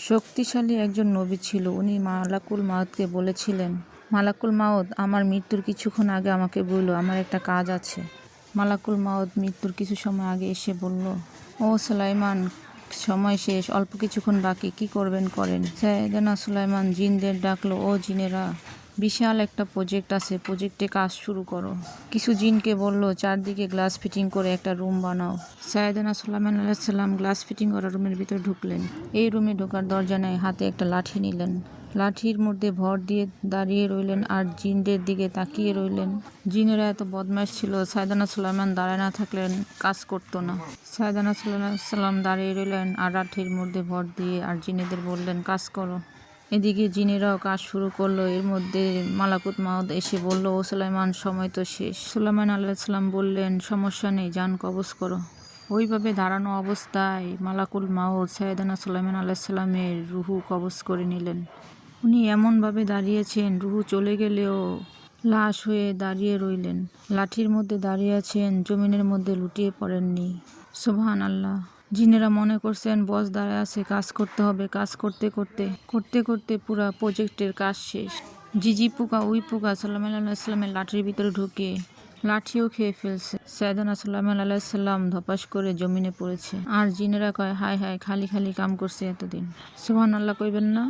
শক্তিশালী একজন নবী ছিল। উনি মালাকুল মাউতকে বলেছিলেন, মালাকুল মাউত, আমার মৃত্যুর কিছুক্ষণ আগে আমাকে বলল, আমার একটা কাজ আছে। মালাকুল মাউত মৃত্যুর কিছু সময় আগে এসে বলল, ও সুলাইমান, সময় শেষ, অল্প কিছুক্ষণ বাকি, কি করবেন করেন। সাইয়েদনা সুলাইমান জিনদের ডাকলো, ও জিনেরা, বিশাল একটা প্রজেক্ট আছে, প্রজেক্টে কাজ শুরু করো। কিছু জিনকে বলল, চারদিকে গ্লাস ফিটিং করে একটা রুম বানাও। সাইয়েদনা সুলাইমান আলাইহিস সালাম গ্লাস ফিটিং করা রুমের ভিতর ঢুকলেন। এই রুমে ঢোকার দরজা নেয়, হাতে একটা লাঠি নিলেন। লাঠির মধ্যে ভর দিয়ে দাঁড়িয়ে রইলেন আর জিনদের দিকে তাকিয়ে রইলেন। জিনেরা এত বদমাশ ছিল, সাইয়েদনা সুলাইমান দাঁড়ায় না থাকলেন কাজ করতো না। সাইয়েদনা সুলাইমান সাল্লাম দাঁড়িয়ে রইলেন আর লাঠির মধ্যে ভর দিয়ে আর জিনেদের বললেন, কাজ করো। এদিকে জিনেরাও কাজ শুরু করলো। এর মধ্যে মালাকুল মাউত এসে বলল, ও সুলাইমান, সময় তো শেষ। সুলাইমান আলাইহিস সালাম বললেন, সমস্যা নেই, যান কবজ করো। ওইভাবে দাঁড়ানো অবস্থায় মালাকুল মাউত সাইয়েদনা সুলাইমান আলাইহিস সালামের রুহু কবজ করে নিলেন। উনি এমনভাবে দাঁড়িয়েছেন, রুহু চলে গেলেও লাশ হয়ে দাঁড়িয়ে রইলেন। লাঠির মধ্যে দাঁড়িয়ে আছেন, জমিনের মধ্যে লুটিয়ে পড়েননি। সুবহান আল্লাহ। জিনেরা মনে করছেন বস দাঁড়ায় আছে, কাজ করতে হবে। কাজ করতে করতে পুরা প্রজেক্টের কাজ শেষ। জিজি পোকা, উই পোকা সুলাইমান আলাইহিস সালামের লাঠির ভিতরে ঢুকে লাঠিও খেয়ে ফেলছে। সাইয়েদনা সুলাইমান আলাইহিস সালাম ধপাস করে জমিনে পড়েছে। আর জিনেরা কয়, হায় হায়, খালি খালি কাম করছে এতদিন। সুবহান আল্লাহ কইবেন না?